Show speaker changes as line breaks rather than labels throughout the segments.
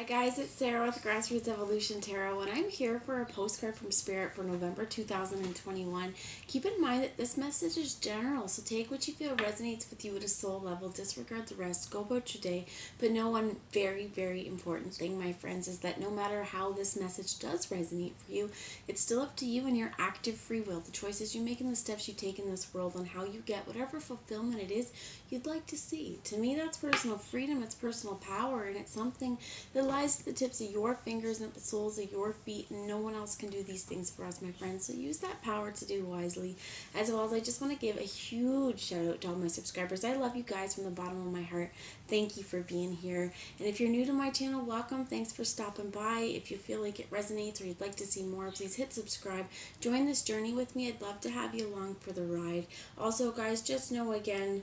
guys, it's Sarah with Grassroots Evolution Tarot, and I'm here for a postcard from Spirit for November 2021. Keep in mind that this message is general, so take what you feel resonates with you at a soul level, disregard the rest, go about your day. But know one very, very important thing, my friends, is that no matter how this message does resonate for you, it's still up to you and your active free will, the choices you make and the steps you take in this world on how you get whatever fulfillment it is you'd like to see. To me, that's personal freedom, it's personal power, and it's something that lies at the tips of your fingers and at the soles of your feet, and no one else can do these things for us, my friends. So use that power to do wisely. As well as I just want to give a huge shout out to all my subscribers. I love you guys from the bottom of my heart. Thank you for being here. And if you're new to my channel, welcome. Thanks for stopping by. If you feel like it resonates or you'd like to see more, please hit subscribe. Join this journey with me. I'd love to have you along for the ride. Also, guys, just know again,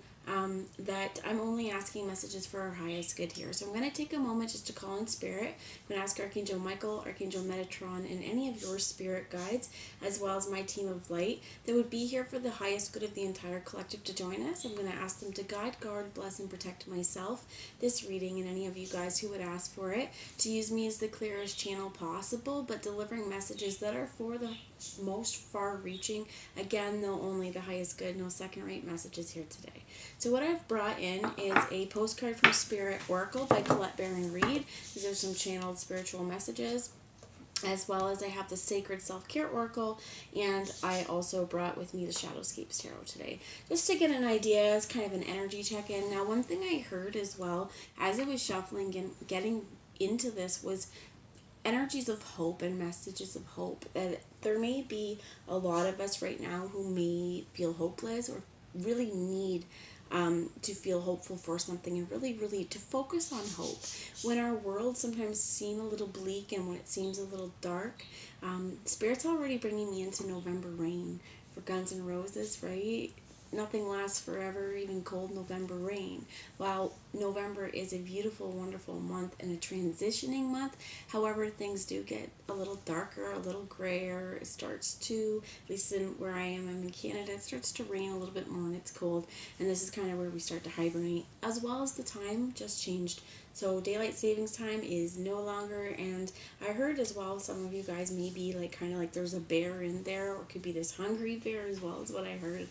that I'm only asking messages for our highest good here. So I'm going to take a moment just to call in spirit. I'm going to ask Archangel Michael, Archangel Metatron, and any of your spirit guides, as well as my team of light that would be here for the highest good of the entire collective to join us. I'm going to ask them to guide, guard, bless, and protect myself, this reading, and any of you guys who would ask for it, to use me as the clearest channel possible, but delivering messages that are for the most far-reaching. Again, though, only the highest good, no second-rate messages here today. So what I've brought in is a postcard from Spirit Oracle by Colette Baron Reed. These are some channeled spiritual messages, as well as I have the Sacred Self-Care Oracle, and I also brought with me the Shadowscapes Tarot today, just to get an idea as kind of an energy check-in. Now, one thing I heard as well, as I was shuffling and getting into this, was energies of hope and messages of hope. That there may be a lot of us right now who may feel hopeless or really need to feel hopeful for something, and really to focus on hope. When our world sometimes seems a little bleak and when it seems a little dark, Spirit's already bringing me into November rain for Guns N' Roses, right? Nothing lasts forever, even cold November rain. While November is a beautiful, wonderful month and a transitioning month, however, things do get a little darker, a little grayer. It starts to, at least in where I am, I'm in Canada, it starts to rain a little bit more and it's cold. And this is kind of where we start to hibernate, as well as the time just changed. So daylight savings time is no longer, and I heard as well, some of you guys may be like kind of like there's a bear in there, or it could be this hungry bear as well, is what I heard,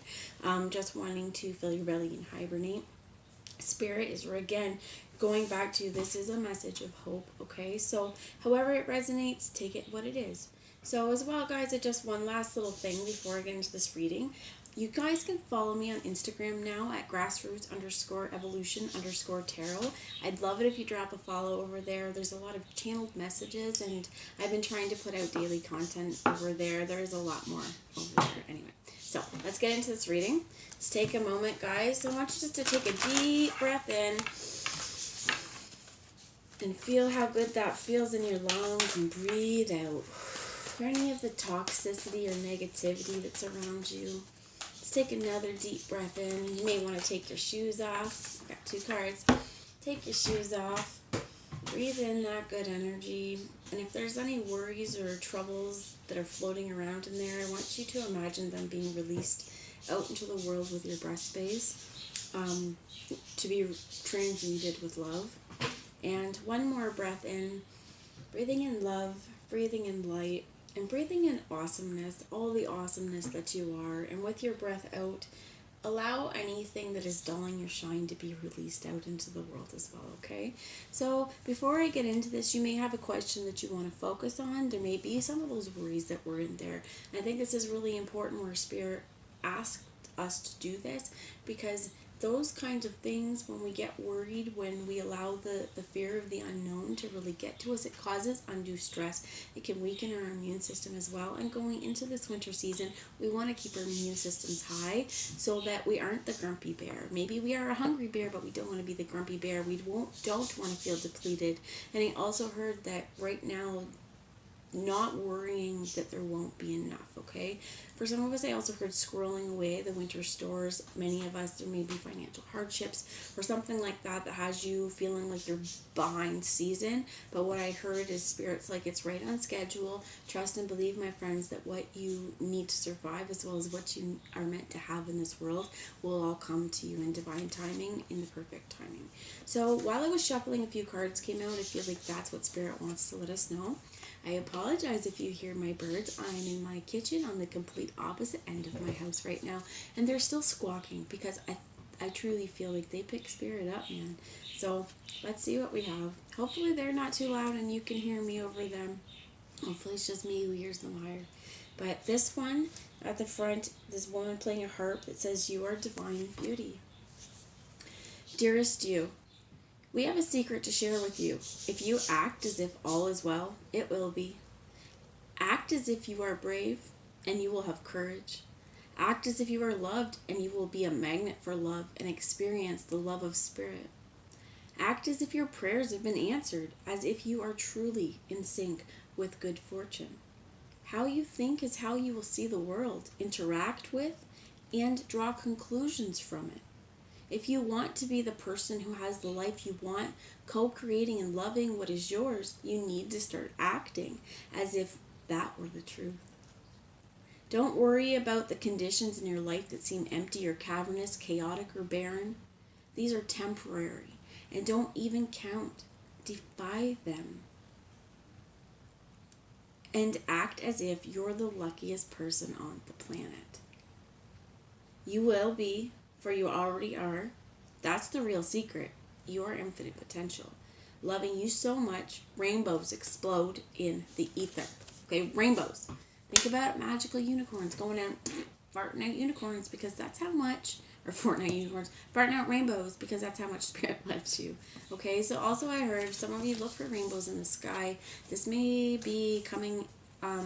just wanting to fill your belly and hibernate. Spirit is, again, going back to, this is a message of hope, okay? So however it resonates, take it what it is. So as well, guys, just one last little thing before I get into this reading. You guys can follow me on Instagram now at grassroots_evolution_tarot. I'd love it if you drop a follow over there. There's a lot of channeled messages, and I've been trying to put out daily content over there. There's a lot more over there anyway. So let's get into this reading. Let's take a moment, guys. I want you just to take a deep breath in and feel how good that feels in your lungs, and breathe out for any of the toxicity or negativity that's around you. Take another deep breath in. You may want to take your shoes off. I've got two cards. Take your shoes off. Breathe in that good energy. And if there's any worries or troubles that are floating around in there, I want you to imagine them being released out into the world with your breath space, to be transmuted with love. And one more breath in. Breathing in love, breathing in light, and breathing in awesomeness, all the awesomeness that you are. And with your breath out, allow anything that is dulling your shine to be released out into the world as well, okay? So before I get into this, you may have a question that you want to focus on. There may be some of those worries that were in there. And I think this is really important where Spirit asked us to do this, because those kinds of things, when we get worried, when we allow the fear of the unknown to really get to us, it causes undue stress. It can weaken our immune system as well. And going into this winter season, we want to keep our immune systems high so that we aren't the grumpy bear. Maybe we are a hungry bear, but we don't want to be the grumpy bear. We don't want to feel depleted. And I also heard that right now, not worrying that there won't be enough, okay? For some of us, I also heard squirreling away the winter stores. Many of us, there may be financial hardships or something like that that has you feeling like you're behind season. But what I heard is Spirit's like, it's right on schedule. Trust and believe, my friends, that what you need to survive as well as what you are meant to have in this world will all come to you in divine timing, in the perfect timing. So while I was shuffling, a few cards came out. I feel like that's what Spirit wants to let us know. I apologize if you hear my birds. I'm in my kitchen on the complete opposite end of my house right now, and they're still squawking because I truly feel like they pick Spirit up, man. So let's see what we have. Hopefully they're not too loud and you can hear me over them. Hopefully it's just me who hears them higher. But this one at the front, this woman playing a harp that says, "You are divine beauty." Dearest you, we have a secret to share with you. If you act as if all is well, it will be. Act as if you are brave, and you will have courage. Act as if you are loved, and you will be a magnet for love and experience the love of Spirit. Act as if your prayers have been answered, as if you are truly in sync with good fortune. How you think is how you will see the world, interact with, and draw conclusions from it. If you want to be the person who has the life you want, co-creating and loving what is yours, you need to start acting as if that were the truth. Don't worry about the conditions in your life that seem empty or cavernous, chaotic or barren. These are temporary, and don't even count. Defy them. And act as if you're the luckiest person on the planet. You will be, for you already are. That's the real secret. Your infinite potential. Loving you so much, rainbows explode in the ether. Okay, rainbows. Think about magical unicorns going out, farting out unicorns, because that's how much, or farting out unicorns, farting out rainbows, because that's how much Spirit loves you. Okay, so also I heard some of you look for rainbows in the sky. This may be coming out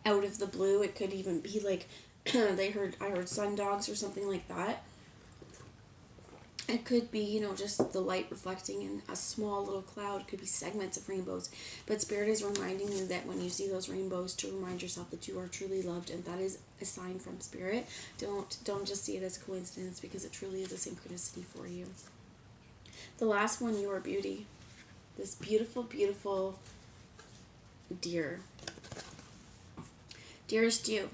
of the blue. It could even be like I heard sun dogs or something like that. It could be, just the light reflecting in a small little cloud. It could be segments of rainbows. But Spirit is reminding you that when you see those rainbows, to remind yourself that you are truly loved, and that is a sign from Spirit. Don't just see it as coincidence, because it truly is a synchronicity for you. The last one, you are beauty. This beautiful, beautiful deer. Dearest you,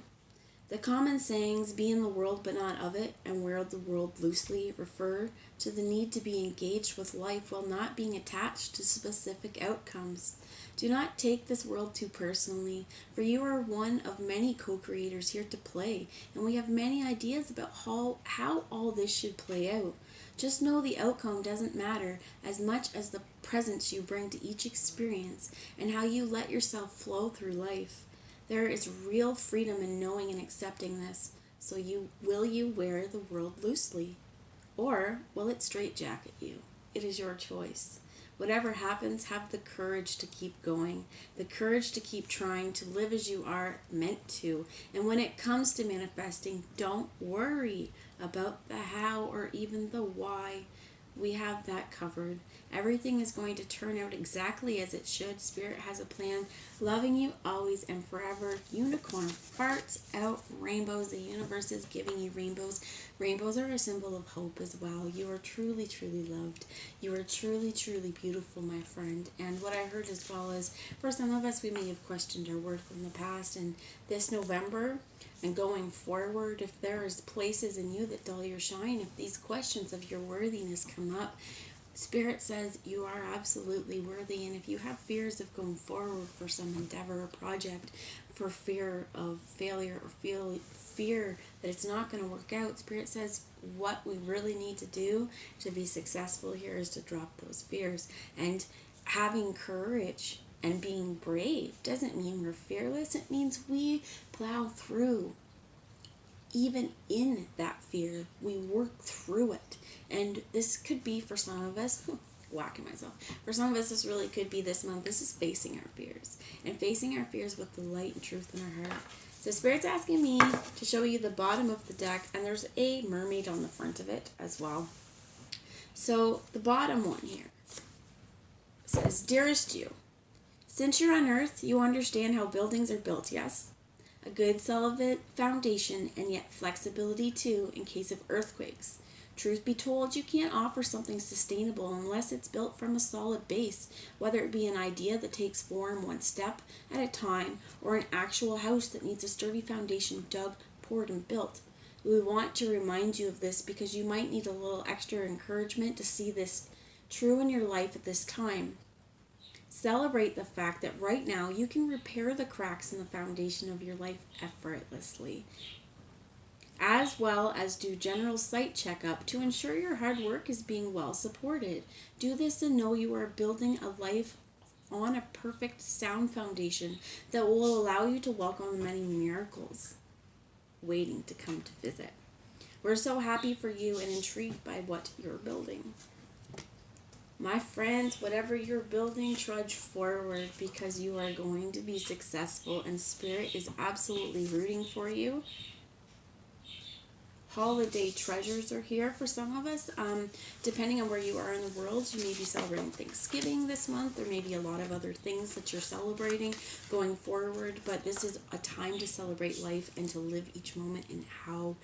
the common sayings, "be in the world but not of it," and "wear the world loosely," refer to the need to be engaged with life while not being attached to specific outcomes. Do not take this world too personally, for you are one of many co-creators here to play, and we have many ideas about how all this should play out. Just know the outcome doesn't matter as much as the presence you bring to each experience and how you let yourself flow through life. There is real freedom in knowing and accepting this. So will you wear the world loosely? Or will it straitjacket you? It is your choice. Whatever happens, have the courage to keep going. The courage to keep trying to live as you are meant to. And when it comes to manifesting, don't worry about the how or even the why. We have that covered. Everything is going to turn out exactly as it should. Spirit has a plan, loving you always and forever. Unicorn farts out rainbows. The universe is giving you rainbows. Rainbows are a symbol of hope as well. You are truly, truly loved. You are truly, truly beautiful, my friend. And what I heard as well is, for some of us, we may have questioned our worth in the past. And this November and going forward, if there is places in you that dull your shine, if these questions of your worthiness come up, Spirit says you are absolutely worthy. And if you have fears of going forward for some endeavor or project, for fear of failure or fear that it's not going to work out, Spirit says what we really need to do to be successful here is to drop those fears. And having courage and being brave doesn't mean we're fearless. It means we plow through. Even in that fear, we work through it. And this could be for some of us, whacking myself. For some of us, this really could be this month. This is facing our fears. And facing our fears with the light and truth in our heart. So Spirit's asking me to show you the bottom of the deck. And there's a mermaid on the front of it as well. So the bottom one here says, "Dearest you, Since you're on Earth, you understand how buildings are built, yes? A good solid foundation and yet flexibility too in case of earthquakes. Truth be told, you can't offer something sustainable unless it's built from a solid base, whether it be an idea that takes form one step at a time or an actual house that needs a sturdy foundation dug, poured, and built. We want to remind you of this because you might need a little extra encouragement to see this true in your life at this time. Celebrate the fact that right now you can repair the cracks in the foundation of your life effortlessly, as well as do general site checkup to ensure your hard work is being well supported. Do this and know you are building a life on a perfect sound foundation that will allow you to welcome the many miracles waiting to come to visit. We're so happy for you and intrigued by what you're building. My friends, whatever you're building, trudge forward because you are going to be successful and Spirit is absolutely rooting for you. Holiday treasures are here for some of us. Depending on where you are in the world, you may be celebrating Thanksgiving this month. There may be a lot of other things that you're celebrating going forward, but this is a time to celebrate life and to live each moment in how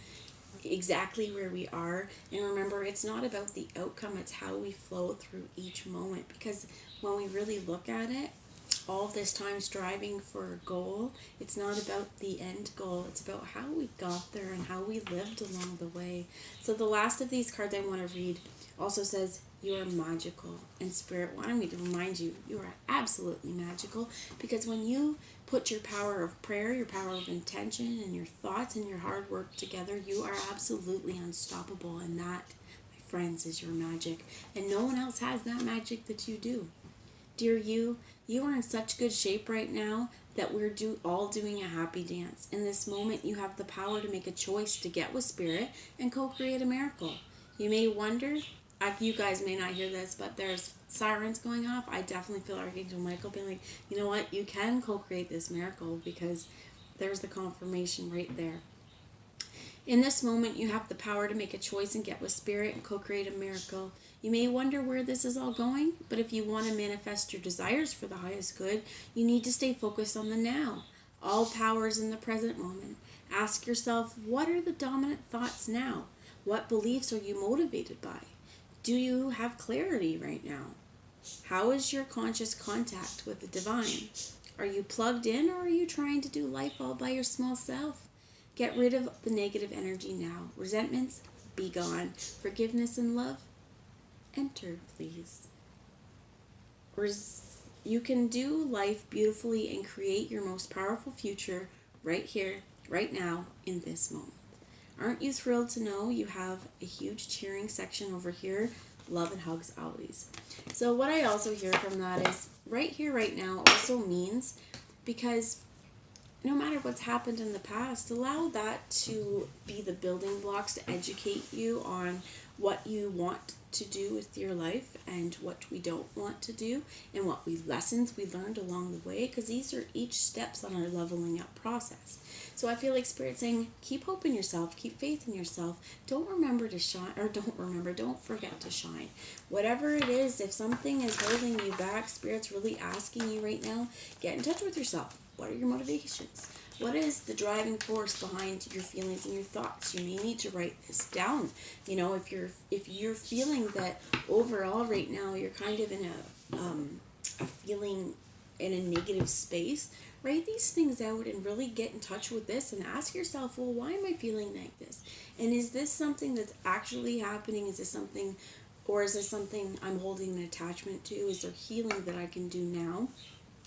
exactly where we are. And remember, it's not about the outcome, it's how we flow through each moment, because when we really look at it, all this time striving for a goal, it's not about the end goal, it's about how we got there and how we lived along the way. So the last of these cards I want to read also says, you are magical. And Spirit wanted me to remind you, you are absolutely magical, because when you put your power of prayer, your power of intention, and your thoughts and your hard work together, you are absolutely unstoppable. And that, my friends, is your magic. And no one else has that magic that you do. Dear you are in such good shape right now that we're all doing a happy dance. In this moment, you have the power to make a choice to get with Spirit and co-create a miracle. You may wonder, you guys may not hear this, but there's sirens going off. I definitely feel Archangel Michael being like, you know what, you can co-create this miracle, because there's the confirmation right there. In this moment, you have the power to make a choice and get with Spirit and co-create a miracle. You may wonder where this is all going, but if you want to manifest your desires for the highest good, you need to stay focused on the now. All power is in the present moment. Ask yourself, what are the dominant thoughts now? What beliefs are you motivated by? Do you have clarity right now? How is your conscious contact with the divine? Are you plugged in, or are you trying to do life all by your small self? Get rid of the negative energy now. Resentments, be gone. Forgiveness and love, enter, please. You can do life beautifully and create your most powerful future right here, right now, in this moment. Aren't you thrilled to know you have a huge cheering section over here? Love and hugs always. So what I also hear from that is right here, right now also means, because no matter what's happened in the past, allow that to be the building blocks to educate you on what you want to do with your life and what we don't want to do, and what lessons we learned along the way, because these are each steps on our leveling up process. So I feel like Spirit saying, keep hope in yourself, keep faith in yourself. Don't forget to shine. Whatever it is, if something is holding you back, Spirit's really asking you right now, get in touch with yourself. What are your motivations? What is the driving force behind your feelings and your thoughts? You may need to write this down. You know, if you're feeling that overall right now you're kind of in a feeling in a negative space, write these things out and really get in touch with this and ask yourself, well, why am I feeling like this? And is this something that's actually happening? Is this something I'm holding an attachment to? Is there healing that I can do now?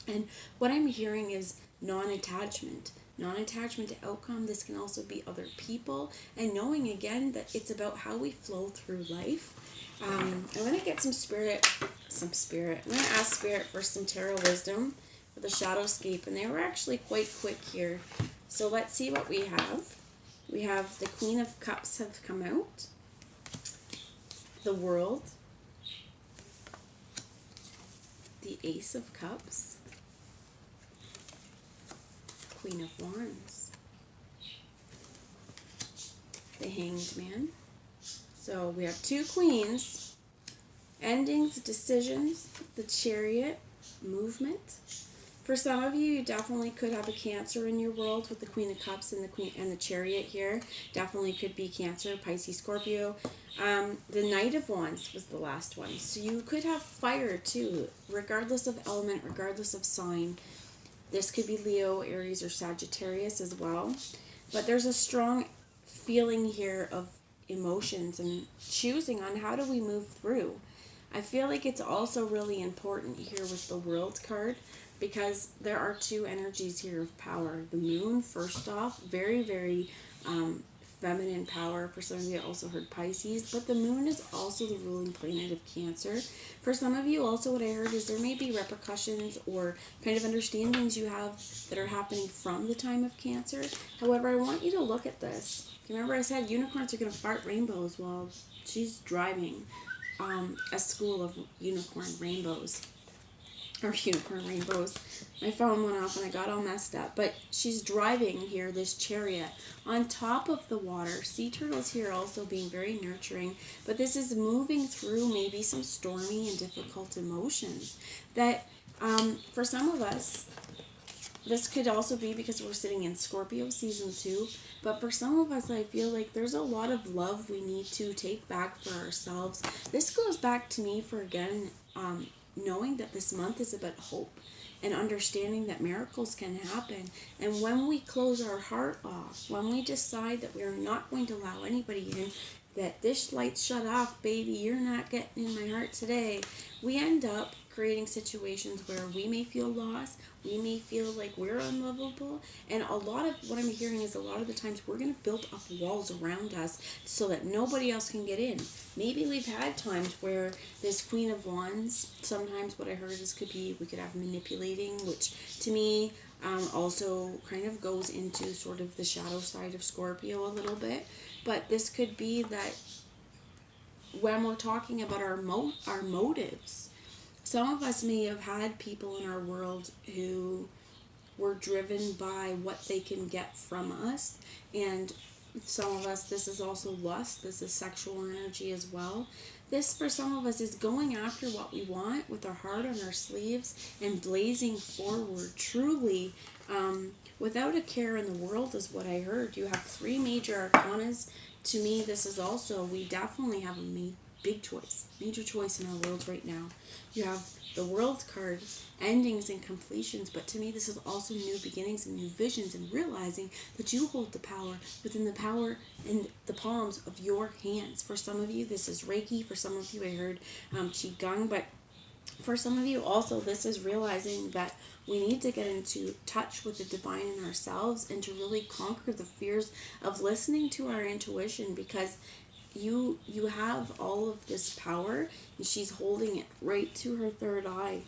And what I'm hearing is non-attachment to outcome. This can also be other people, and knowing again that it's about how we flow through life. I'm going to get some spirit. I'm going to ask Spirit for some tarot wisdom for the Shadowscape, and they were actually quite quick here. So let's see what we have. We have the Queen of Cups have come out, the World, the Ace of Cups, Queen of Wands, the Hanged Man. So we have two queens, endings, decisions, the Chariot, movement, For some of you, you definitely could have a Cancer in your world with the Queen of Cups and the Queen and the Chariot here. Definitely could be Cancer, Pisces, Scorpio. The Knight of Wands was the last one. So you could have fire too, regardless of element, regardless of sign. This could be Leo, Aries, or Sagittarius as well. But there's a strong feeling here of emotions and choosing on how do we move through. I feel like it's also really important here with the World card, because there are two energies here of power. The Moon, first off, very, very feminine power. For some of you, I also heard Pisces, but the Moon is also the ruling planet of Cancer. For some of you, also what I heard is there may be repercussions or kind of understandings you have that are happening from the time of Cancer. However, I want you to look at this. Remember I said unicorns are going to fart rainbows while she's driving a school of unicorn rainbows. Or unicorn rainbows. My phone went off and I got all messed up. But she's driving here, this chariot, on top of the water. Sea turtles here also being very nurturing. But this is moving through maybe some stormy and difficult emotions. That for some of us, this could also be because we're sitting in Scorpio season 2. But for some of us, I feel like there's a lot of love we need to take back for ourselves. This goes back to me for, again, knowing that this month is about hope and understanding that miracles can happen. And when we close our heart off, when we decide that we're not going to allow anybody in, that this light's shut off, baby, you're not getting in my heart today, we end up creating situations where we may feel lost, we may feel like we're unlovable, and a lot of what I'm hearing is a lot of the times we're going to build up walls around us so that nobody else can get in. Maybe we've had times where this Queen of Wands, sometimes what I heard is could be, we could have manipulating, which to me also kind of goes into sort of the shadow side of Scorpio a little bit. But this could be that when we're talking about our motives, some of us may have had people in our world who were driven by what they can get from us. And some of us, this is also lust. This is sexual energy as well. This, for some of us, is going after what we want with our heart on our sleeves and blazing forward truly without a care in the world is what I heard. You have 3 major arcanas. To me, this is also, we definitely have a big choice, major choice in our world right now. You have the World card, endings and completions, but to me this is also new beginnings and new visions and realizing that you hold the power within the power in the palms of your hands. For some of you, this is Reiki. For some of you, I heard Qigong, but for some of you also, this is realizing that we need to get into touch with the divine in ourselves and to really conquer the fears of listening to our intuition, because you have all of this power and she's holding it right to her third eye,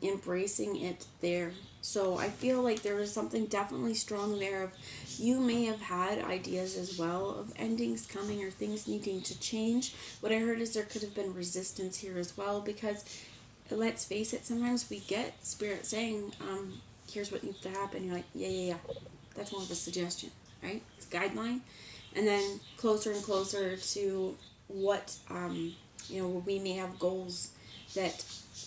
embracing it there. So I feel like there is something definitely strong there of you may have had ideas as well of endings coming or things needing to change. What I heard is there could have been resistance here as well, because let's face it, sometimes we get spirit saying, here's what needs to happen. You're like, yeah. That's more of a suggestion, right? It's a guideline. And then closer and closer to what, we may have goals that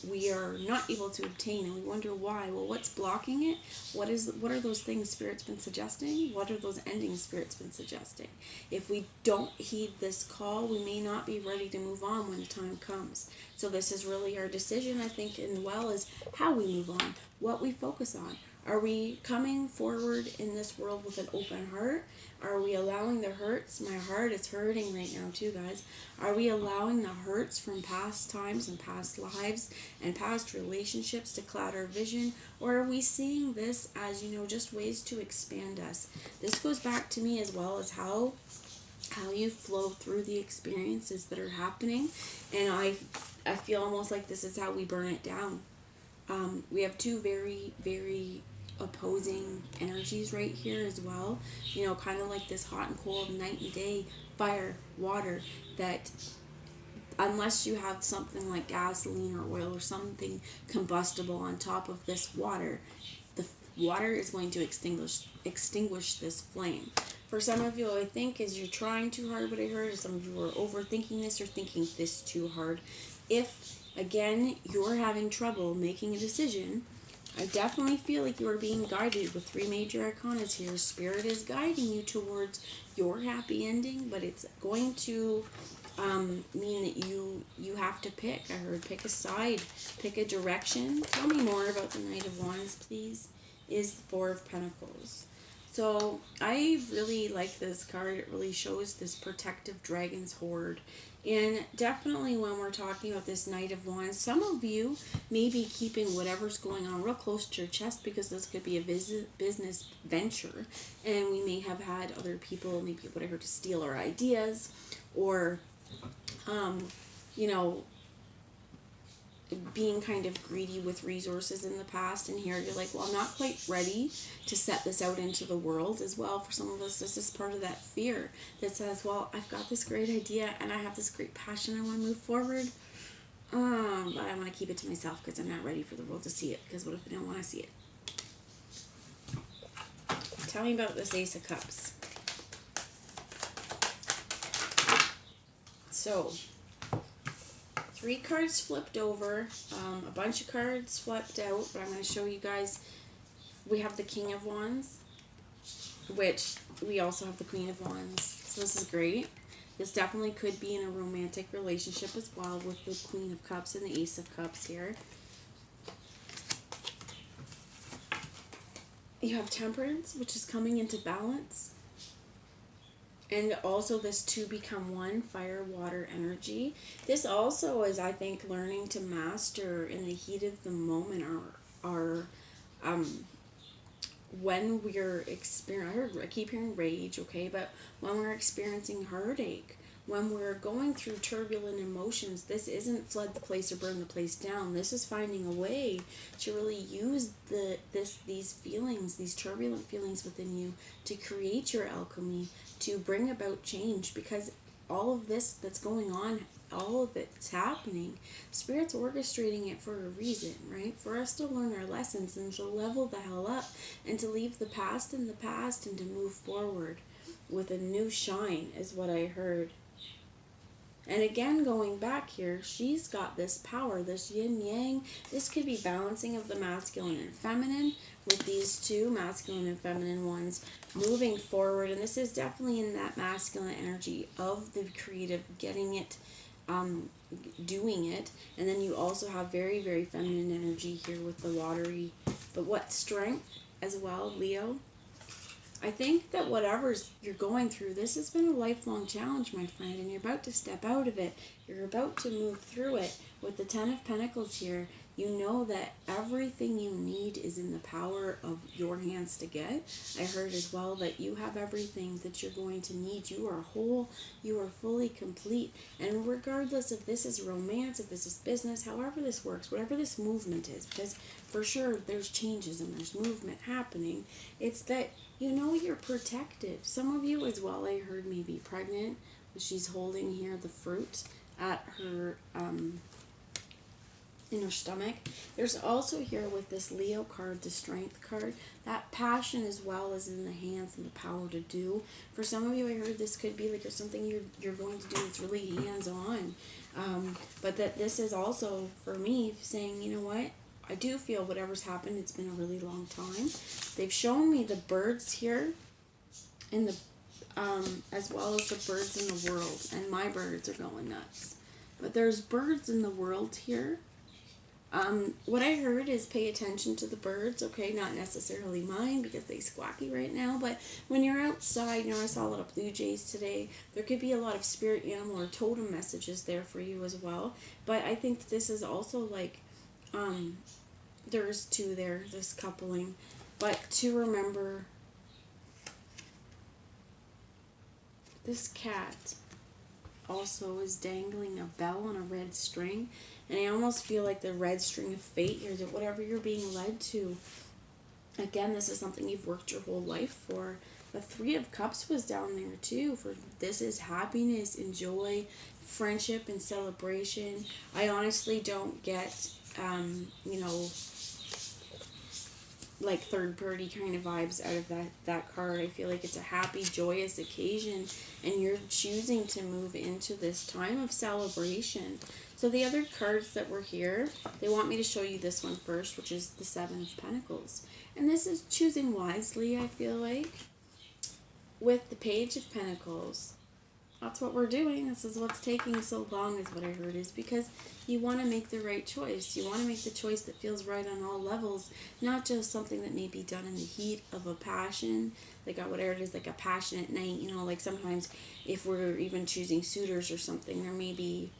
we are not able to obtain, and we wonder why. Well, what's blocking it? What are those things Spirit's been suggesting? What are those endings Spirit's been suggesting? If we don't heed this call, we may not be ready to move on when the time comes. So this is really our decision, I think, and well, is how we move on, what we focus on. Are we coming forward in this world with an open heart? Are we allowing the hurts? My heart is hurting right now too, guys. Are we allowing the hurts from past times and past lives and past relationships to cloud our vision? Or are we seeing this as, just ways to expand us? This goes back to me as well as how you flow through the experiences that are happening. And I feel almost like this is how we burn it down. We have 2 very, very opposing energies right here as well, kind of like this hot and cold, night and day, fire, water, that unless you have something like gasoline or oil or something combustible on top of this water, the water is going to extinguish this flame. For some of you, I think, is you're trying too hard, what I heard is some of you are overthinking this or thinking this too hard. If, again, you're having trouble making a decision, I definitely feel like you are being guided with 3 major arcanas here. Spirit is guiding you towards your happy ending, but it's going to mean that you have to pick. I heard pick a side, pick a direction. Tell me more about the Knight of Wands, please. Is the 4 of Pentacles. So I really like this card. It really shows this protective dragon's horde. And definitely when we're talking about this Knight of Wands, some of you may be keeping whatever's going on real close to your chest, because this could be a business venture. And we may have had other people, maybe whatever, to steal our ideas, or, you know, being kind of greedy with resources in the past, and here you're like, well, I'm not quite ready to set this out into the world as well. For some of us, this is part of that fear that says, well, I've got this great idea and I have this great passion, I want to move forward, but I want to keep it to myself because I'm not ready for the world to see it, because what if they don't want to see it? Tell me about this Ace of Cups. So 3 cards flipped over, a bunch of cards flipped out, but I'm going to show you guys. We have the King of Wands, which we also have the Queen of Wands. So this is great. This definitely could be in a romantic relationship as well, with the Queen of Cups and the Ace of Cups here. You have Temperance, which is coming into balance. And also this 2 become 1, fire, water, energy. This also is, I think, learning to master in the heat of the moment our when we're experiencing, I keep hearing rage, okay, but when we're experiencing heartache, when we're going through turbulent emotions, this isn't flood the place or burn the place down. This is finding a way to really use these feelings, these turbulent feelings within you, to create your alchemy, to bring about change, because all of this that's going on, all of it's happening, Spirit's orchestrating it for a reason, right? For us to learn our lessons and to level the hell up and to leave the past in the past and to move forward with a new shine, is what I heard. And again, going back here, she's got this power, this yin-yang. This could be balancing of the masculine and feminine, with these 2 masculine and feminine ones moving forward. And this is definitely in that masculine energy of the creative, getting it, doing it. And then you also have very, very feminine energy here with the watery, but what strength as well, Leo. I think that whatever's you're going through, this has been a lifelong challenge, my friend, and you're about to step out of it. You're about to move through it. With the 10 of Pentacles here, you know that everything you need is in the power of your hands to get. I heard as well that you have everything that you're going to need. You are whole. You are fully complete. And regardless if this is romance, if this is business, however this works, whatever this movement is, because for sure there's changes and there's movement happening, it's that you know you're protected. Some of you as well, I heard, may be pregnant. She's holding here the fruit at her in her stomach. There's also here with this Leo card, the Strength card, that passion as well as in the hands and the power to do. For some of you, I heard this could be like there's something you're going to do that's really hands-on. But that this is also, for me, saying, you know what? I do feel whatever's happened, it's been a really long time. They've shown me the birds here, and the as well as the birds in the world, and my birds are going nuts. But there's birds in the world here. What I heard is pay attention to the birds, okay? Not necessarily mine because they squawky right now, but when you're outside, you know, I saw a lot of blue jays today. There could be a lot of spirit animal or totem messages there for you as well. But I think this is also like, there's 2 there, this coupling. But to remember, this cat also is dangling a bell on a red string, and I almost feel like the red string of fate here, that whatever you're being led to, again, this is something you've worked your whole life for. The 3 of Cups was down there too. For this is happiness and joy, friendship and celebration. I honestly don't get you know, like third party kind of vibes out of that card. I feel like it's a happy, joyous occasion, and you're choosing to move into this time of celebration. So the other cards that were here, they want me to show you this one first, which is the Seven of Pentacles. And this is choosing wisely, I feel like. With the Page of Pentacles, that's what we're doing. This is what's taking so long, is what I heard, is because you want to make the right choice. You want to make the choice that feels right on all levels, not just something that may be done in the heat of a passion, like whatever it is, like a passionate night. You know, like sometimes if we're even choosing suitors or something, there may be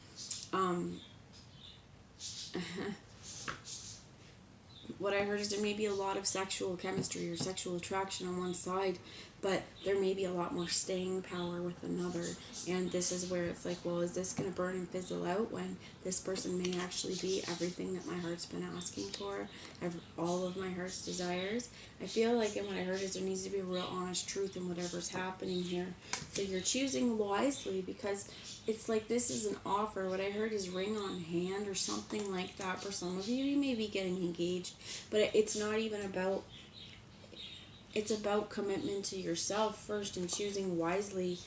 what I heard is there may be a lot of sexual chemistry or sexual attraction on one side, but there may be a lot more staying power with another. And this is where it's like, well, is this going to burn and fizzle out when this person may actually be everything that my heart's been asking for, all of my heart's desires? I feel like, and what I heard is there needs to be a real honest truth in whatever's happening here. So you're choosing wisely, because it's like this is an offer. What I heard is ring on hand or something like that. For some of you, you may be getting engaged, but it's not even about, it's about commitment to yourself first and choosing wisely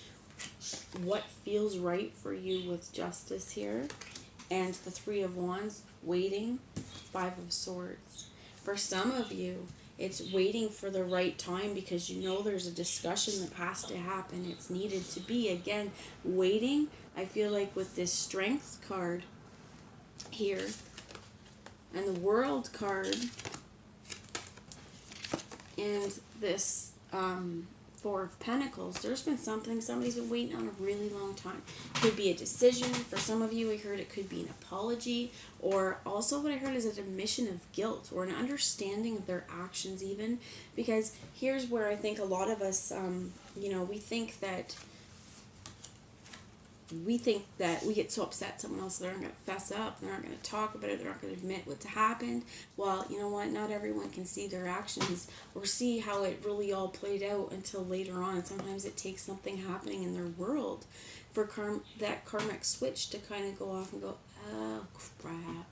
what feels right for you with justice here. And the Three of Wands, waiting, Five of Swords. For some of you, it's waiting for the right time because you know there's a discussion that has to happen. It's needed to be. Again, waiting, I feel like with this Strength card here and the World card and this Four of Pentacles, there's been something, somebody's been waiting on a really long time. Could be a decision. For some of you, I heard it could be an apology, or also what I heard is an admission of guilt or an understanding of their actions even. Because here's where I think a lot of us, you know, we think that we get so upset someone else, they're not going to fess up, they're not going to talk about it, they're not going to admit what's happened. Well, you know what, not everyone can see their actions or see how it really all played out until later on. Sometimes it takes something happening in their world for that karmic switch to kind of go off and go, oh crap,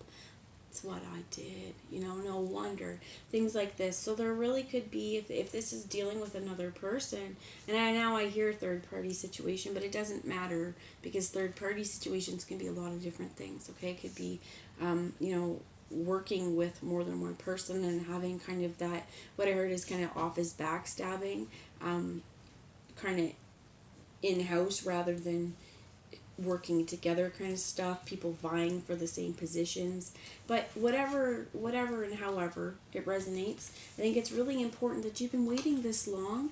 that's what I did, you know, no wonder, things like this. So there really could be, if this is dealing with another person, and now I hear third party situation, but it doesn't matter, because third party situations can be a lot of different things. Okay, it could be you know, working with more than one person and having kind of that, what I heard is kind of office backstabbing, kind of in-house rather than working together kind of stuff, people vying for the same positions. But whatever and however it resonates, I think it's really important that you've been waiting this long.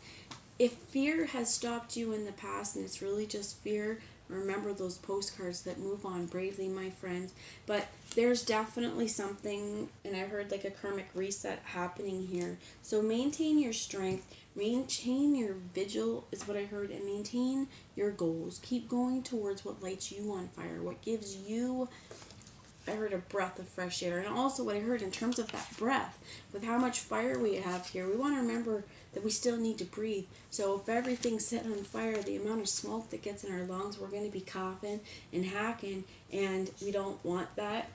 If fear has stopped you in the past and it's really just fear, remember those postcards that move on bravely, my friends. But there's definitely something, and I heard like a karmic reset happening here. So maintain your strength, maintain your vigil is what I heard, and maintain your goals. Keep going towards what lights you on fire, what gives you, I heard, a breath of fresh air. And also what I heard in terms of that breath, with how much fire we have here, we want to remember that we still need to breathe. So if everything's set on fire, the amount of smoke that gets in our lungs, we're going to be coughing and hacking, and we don't want that.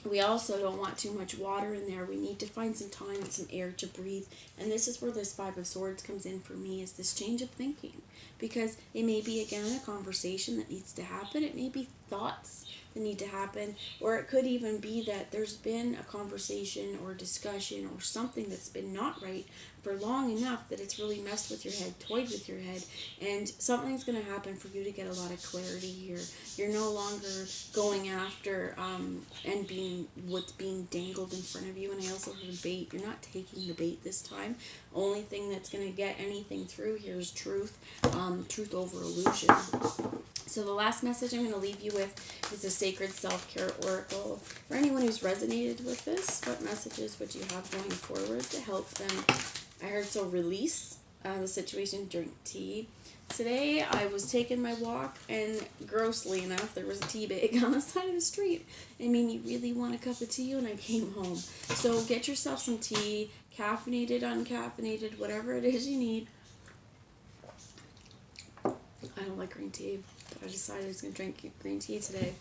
We also don't want too much water in there. We need to find some time and some air to breathe. And this is where this Five of Swords comes in for me, is this change of thinking. Because it may be, again, a conversation that needs to happen. It may be thoughts that need to happen. Or it could even be that there's been a conversation or discussion or something that's been not right for long enough that it's really messed with your head, toyed with your head, and something's going to happen for you to get a lot of clarity here. You're no longer going after and being what's being dangled in front of you. And I also heard bait. You're not taking the bait this time. Only thing that's going to get anything through here is truth, truth over illusion. So the last message I'm going to leave you with is a Sacred Self-Care Oracle. For anyone who's resonated with this, what messages would you have going forward to help them? I heard, so release the situation, drink tea. Today I was taking my walk, and grossly enough, there was a tea bag on the side of the street. It made me really want a cup of tea when I came home. So get yourself some tea, caffeinated, uncaffeinated, whatever it is you need. I don't like green tea, but I decided I was going to drink green tea today.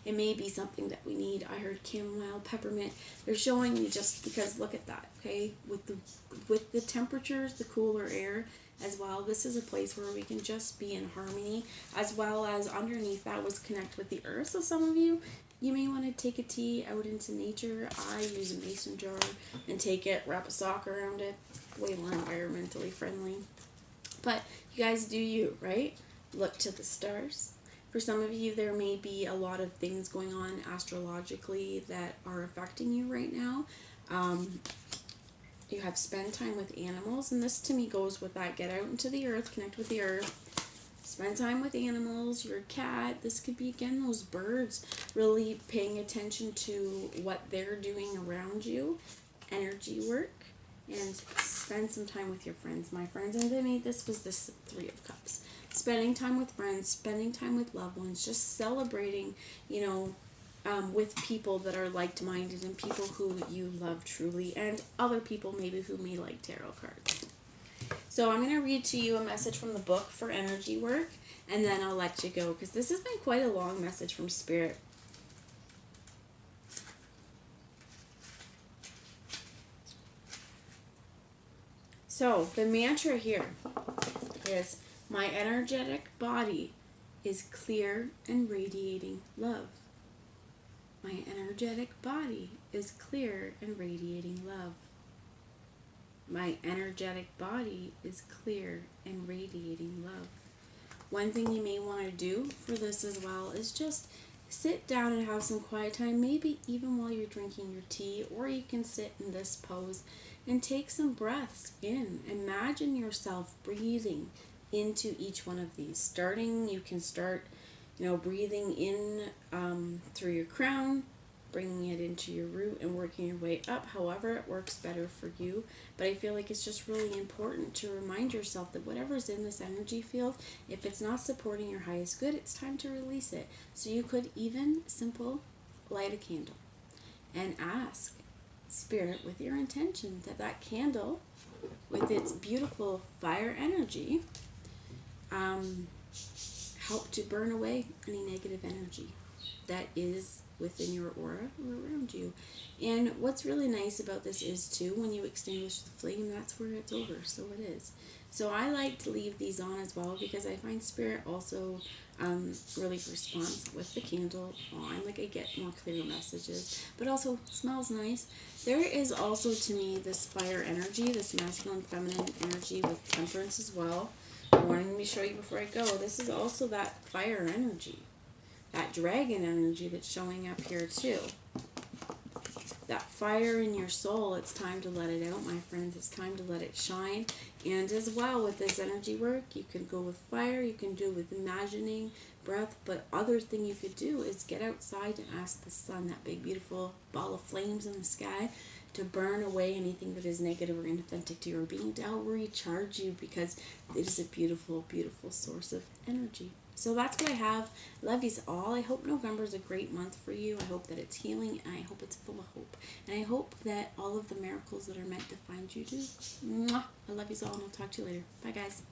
It may be something that we need. I heard chamomile, peppermint. They're showing me just because look at that, okay? With the temperatures, the cooler air as well, this is a place where we can just be in harmony, as well as underneath that was connect with the earth. So some of you may want to take a tea out into nature. I use a mason jar and take it, wrap a sock around it. Way more environmentally friendly. But you guys do you, right? Look to the stars. For some of you, there may be a lot of things going on astrologically that are affecting you right now. You have spend time with animals, and this to me goes with that. Get out into the earth, connect with the earth. Spend time with animals, your cat. This could be, again, those birds. Really paying attention to what they're doing around you. Energy work. And spend some time with your friends, my friends. And to me, this was this Three of Cups. Spending time with friends, spending time with loved ones, just celebrating, with people that are like-minded and people who you love truly, and other people maybe who may like tarot cards. So I'm going to read to you a message from the book for energy work, and then I'll let you go, because this has been quite a long message from Spirit. So the mantra here is, my energetic body is clear and radiating love. My energetic body is clear and radiating love. My energetic body is clear and radiating love. One thing you may want to do for this as well is just sit down and have some quiet time, maybe even while you're drinking your tea, or you can sit in this pose and take some breaths in. Imagine yourself breathing into each one of these. You can start, breathing in through your crown, bringing it into your root and working your way up, however it works better for you. But I feel like it's just really important to remind yourself that whatever's in this energy field, if it's not supporting your highest good, it's time to release it. So you could even light a candle and ask Spirit with your intention that candle, with its beautiful fire energy, help to burn away any negative energy that is within your aura or around you. And what's really nice about this is too, when you extinguish the flame, that's where it's over. So it is. So I like to leave these on as well, because I find Spirit also really responds with the candle on. Like, I get more clear messages, but also smells nice. There is also to me this fire energy, this masculine feminine energy with temperance as well. I wanted to show you before I go. This is also that fire energy, that dragon energy that's showing up here too. That fire in your soul, it's time to let it out, my friends. It's time to let it shine. And as well, with this energy work, you can go with fire, you can do with imagining, breath, but other thing you could do is get outside and ask the sun, that big beautiful ball of flames in the sky, to burn away anything that is negative or inauthentic to your being, to help recharge you, because it is a beautiful, beautiful source of energy. So that's what I have. Love yous all. I hope November is a great month for you. I hope that it's healing, and I hope it's full of hope. And I hope that all of the miracles that are meant to find you do. Mwah. I love yous all, and I'll talk to you later. Bye, guys.